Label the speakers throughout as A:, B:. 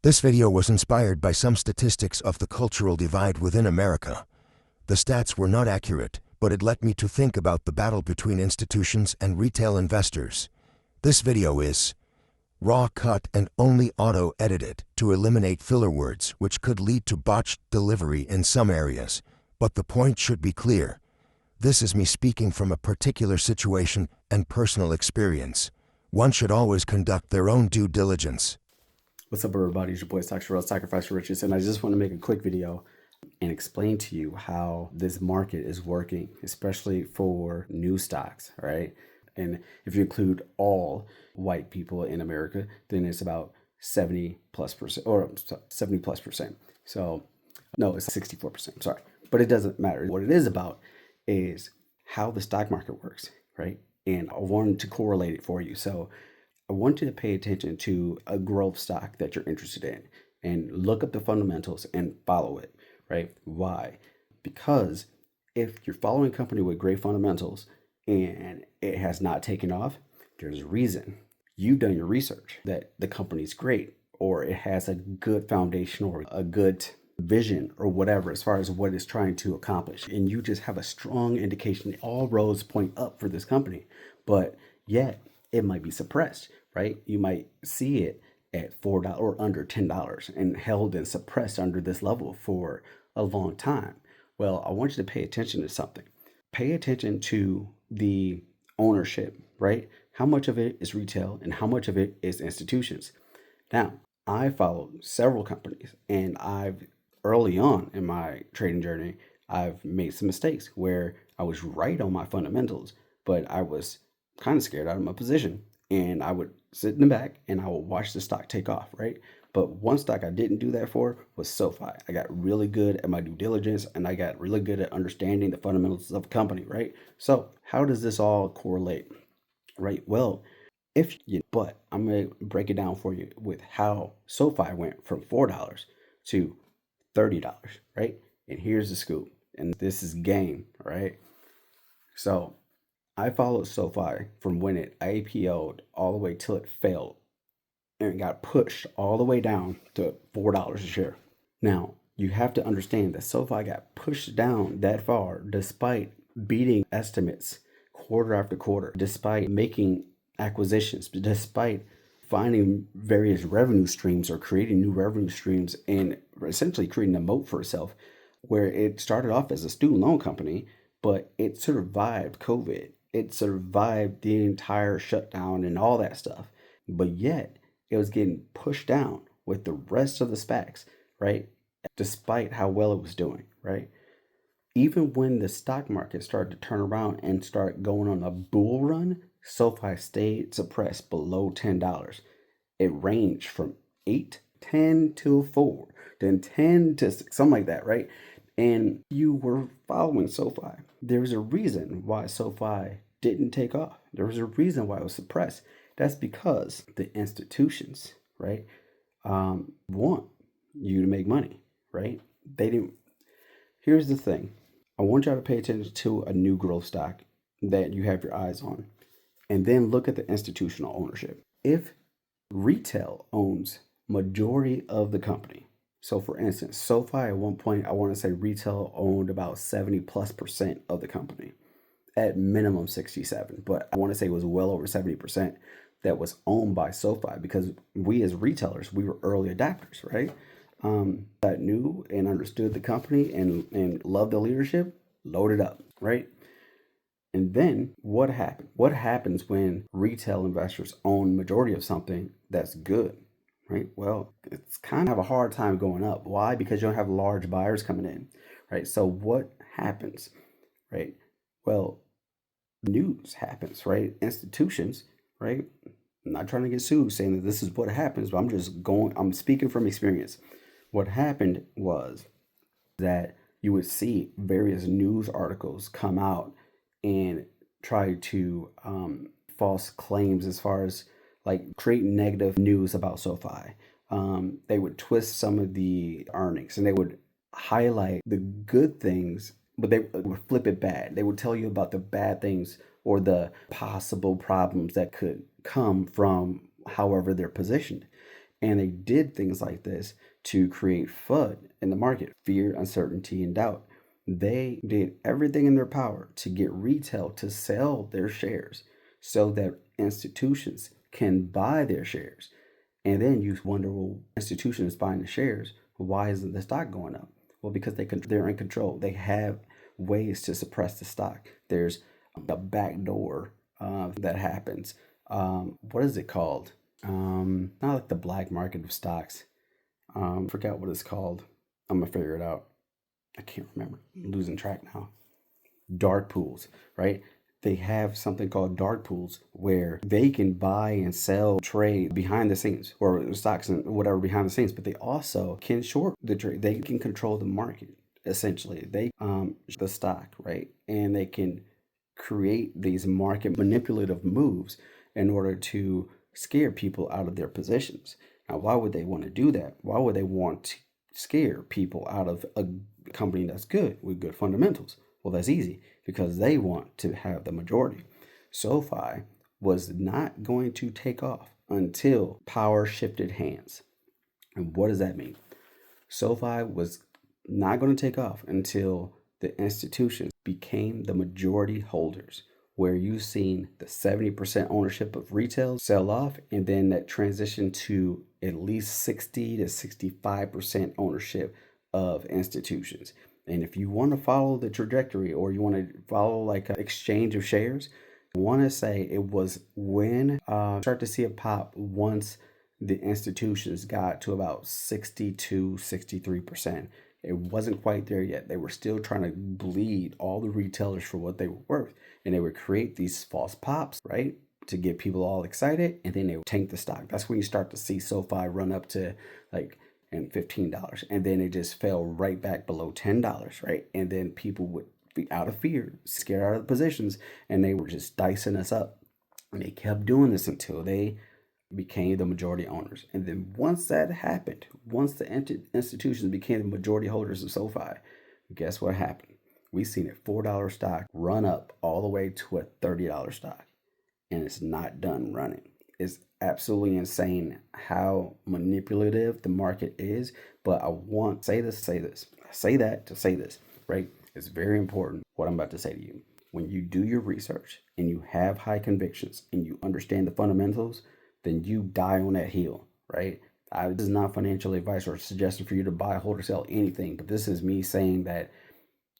A: This video was inspired by some statistics of the cultural divide within America. The stats were not accurate, but it led me to think about the battle between institutions and retail investors. This video is raw cut and only auto-edited to eliminate filler words which could lead to botched delivery in some areas. But the point should be clear. This is me speaking from a particular situation and personal experience. One should always conduct their own due diligence.
B: What's up, everybody? It's your boy Sacrifice for Riches, and I just want to make a quick video and explain to you how this market is working, especially for new stocks, right? And if you include all white people in America, then it's about 70+%, or 70+%. So no, it's 64%, sorry. But it doesn't matter. What it is about is how the stock market works, right? And I wanted to correlate it for you. So I want you to pay attention to a growth stock that you're interested in and look up the fundamentals and follow it, right? Why? Because if you're following a company with great fundamentals and it has not taken off, there's a reason. You've done your research that the company's great, or it has a good foundation or a good vision or whatever as far as what it's trying to accomplish. And you just have a strong indication all roads point up for this company, but yet it might be suppressed, right? You might see it at $4 or under $10 and held and suppressed under this level for a long time. Well, I want you to pay attention to something. Pay attention to the ownership, right? How much of it is retail and how much of it is institutions? Now, I followed several companies, and early on in my trading journey, I've made some mistakes where I was right on my fundamentals, but I was kind of scared out of my position, and I would sit in the back and I would watch the stock take off, right? But one stock I didn't do that for was SoFi. I got really good at my due diligence, and I got really good at understanding the fundamentals of a company, right? So how does this all correlate, right? Well, but I'm going to break it down for you with how SoFi went from $4 to $30, right? And here's the scoop, and this is game, right? So I followed SoFi from when it IPO'd all the way till it failed and it got pushed all the way down to $4 a share. Now, you have to understand that SoFi got pushed down that far despite beating estimates quarter after quarter, despite making acquisitions, despite finding various revenue streams or creating new revenue streams and essentially creating a moat for itself, where it started off as a student loan company, but it survived COVID. It survived the entire shutdown and all that stuff. But yet it was getting pushed down with the rest of the SPACs, right? Despite how well it was doing, right? Even when the stock market started to turn around and start going on a bull run, SoFi stayed suppressed below $10. It ranged from 8, 10 to 4, then 10 to 6, something like that, right? And you were following SoFi. There's a reason why SoFi didn't take off. There was a reason why it was suppressed. That's because the institutions, right, want you to make money, right? They didn't. Here's the thing. I want y'all to pay attention to a new growth stock that you have your eyes on, and then look at the institutional ownership. If retail owns majority of the company, so for instance, SoFi at one point, I want to say retail owned about 70+% of the company, at minimum 67, but I want to say it was well over 70% that was owned by SoFi, because we as retailers, we were early adapters, right? That knew and understood the company and loved the leadership, loaded up, right? And then what happened? What happens when retail investors own majority of something that's good, right? Well, it's kind of a hard time going up. Why? Because you don't have large buyers coming in, right? So what happens, right? Well, news happens, right? Institutions, right? I'm not trying to get sued saying that this is what happens, but I'm speaking from experience. What happened was that you would see various news articles come out and try to false claims as far as like create negative news about SoFi. They would twist some of the earnings and they would highlight the good things, but they would flip it bad. They would tell you about the bad things or the possible problems that could come from however they're positioned. And they did things like this to create FUD in the market, fear, uncertainty, and doubt. They did everything in their power to get retail to sell their shares so that institutions can buy their shares. And then you wonder, well, institutions buying the shares, why isn't the stock going up? Well, because they're in control. They have ways to suppress the stock. There's a back door that happens. What is it called? Not like the black market of stocks. Forgot what it's called. I'm gonna figure it out. I can't remember. I'm losing track now. Darkpools, right? They have something called Darkpools where they can buy and sell, trade behind the scenes, or stocks and whatever behind the scenes, but they also can short the trade. They can control the market, essentially. They the stock, right? And they can create these market manipulative moves in order to scare people out of their positions. Now, why would they want to do that? Why would they want to scare people out of a company that's good with good fundamentals? Well, that's easy because they want to have the majority. SoFi was not going to take off until power shifted hands. And what does that mean? SoFi was not going to take off until the institutions became the majority holders, where you've seen the 70% ownership of retail sell off, and then that transition to at least 60 to 65% ownership of institutions. And if you want to follow the trajectory, or you want to follow like an exchange of shares, I want to say it was when start to see a pop once the institutions got to about 62, 63%. It wasn't quite there yet. They were still trying to bleed all the retailers for what they were worth. And they would create these false pops, right? To get people all excited. And then they would tank the stock. That's when you start to see SoFi run up to like and $15. And then it just fell right back below $10, right? And then people would be out of fear, scared out of the positions, and they were just dicing us up. And they kept doing this until they became the majority owners. And then once that happened, once the institutions became the majority holders of SoFi, guess what happened? We seen a $4 stock run up all the way to a $30 stock. And it's not done running. It's absolutely insane how manipulative the market is. But I want to say this. I say that to say this, right? It's very important what I'm about to say to you. When you do your research and you have high convictions and you understand the fundamentals, then you die on that hill, right? This is not financial advice or a suggestion for you to buy, hold, or sell anything, but this is me saying that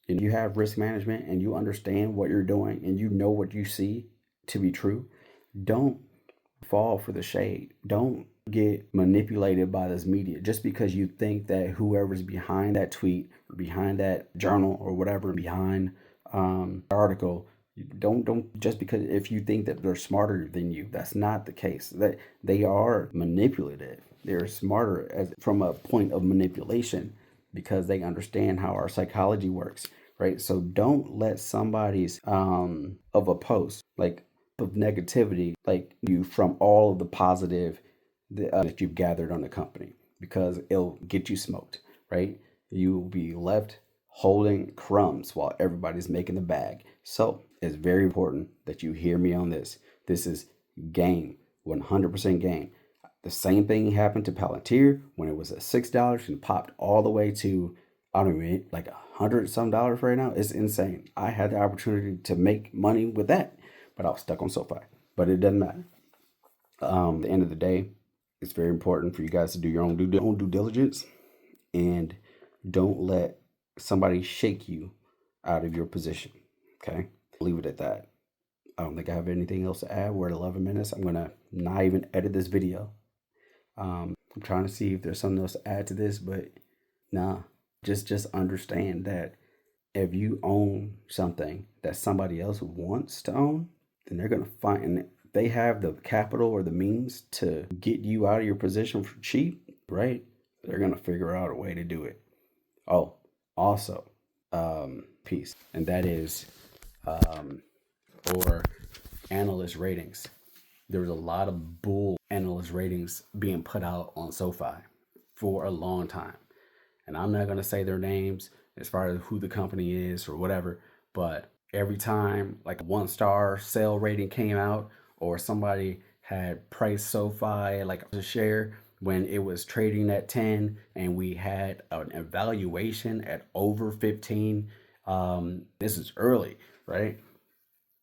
B: if you have risk management and you understand what you're doing and you know what you see to be true, don't fall for the shade. Don't get manipulated by this media just because you think that whoever's behind that tweet or behind that journal or whatever, behind article, don't just because if you think that they're smarter than you. That's not the case. That they are manipulative. They're smarter as from a point of manipulation because they understand how our psychology works, right? So don't let somebody's of a post like of negativity like you from all of the positive that you've gathered on the company, because it'll get you smoked, right? You'll be left holding crumbs while everybody's making the bag. So it's very important that you hear me on this. This is game, 100% game. The same thing happened to Palantir when it was at $6 and popped all the way to, I don't even like $100 right now. It's insane. I had the opportunity to make money with that, but I was stuck on SoFi. But it doesn't matter. At the end of the day, it's very important for you guys to do your own due diligence, and don't let somebody shake you out of your position. Okay, leave it at that. I don't think I have anything else to add. We're at 11 minutes. I'm gonna not even edit this video. I'm trying to see if there's something else to add to this, but nah. Just understand that if you own something that somebody else wants to own, then they're gonna find. They have the capital or the means to get you out of your position for cheap, right? They're gonna figure out a way to do it. Oh, also, piece, and that is or analyst ratings. There was a lot of bull analyst ratings being put out on SoFi for a long time. And I'm not going to say their names as far as who the company is or whatever, but every time like a 1-star sale rating came out or somebody had priced SoFi like a share when it was trading at 10 and we had an evaluation at over 15. This is early, right?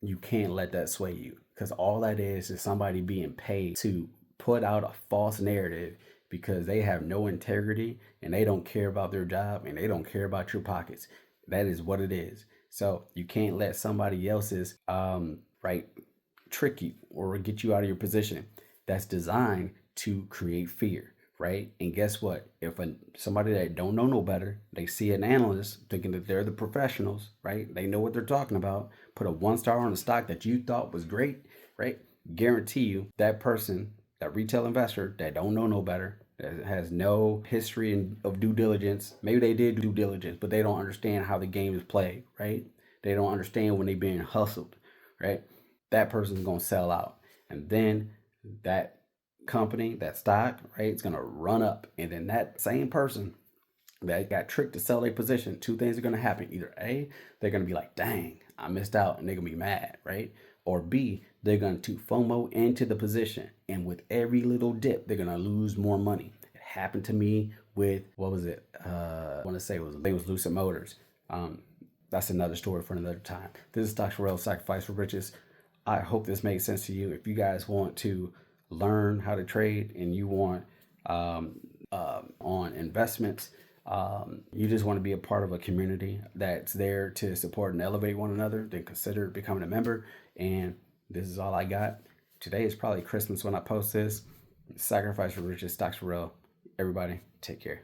B: You can't let that sway you, because all that is somebody being paid to put out a false narrative because they have no integrity and they don't care about their job and they don't care about your pockets. That is what it is. So you can't let somebody else's right trick you or get you out of your position. That's designed to create fear, right? And guess what? If somebody that don't know no better, they see an analyst thinking that they're the professionals, right? They know what they're talking about. Put a 1 star on a stock that you thought was great, right? Guarantee you that person, that retail investor that don't know no better, that has no history of due diligence. Maybe they did due diligence, but they don't understand how the game is played, right? They don't understand when they're being hustled, right? That person's gonna sell out, and then that company, that stock, right, it's gonna run up, and then that same person that got tricked to sell their position, two things are gonna happen. Either A, they're gonna be like, dang, I missed out, and they're gonna be mad, right? Or B, they're going to FOMO into the position, and with every little dip, they're gonna lose more money. It happened to me with, what was it? I want to say it was Lucid Motors. That's another story for another time. This is Dr. Rel, Sacrifice for Riches. I hope this makes sense to you. If you guys want to learn how to trade and you want on investments, you just want to be a part of a community that's there to support and elevate one another, then consider becoming a member. And this is all I got. Today is probably Christmas when I post this. Sacrifice for Riches, Dr. Rel. Everybody, take care.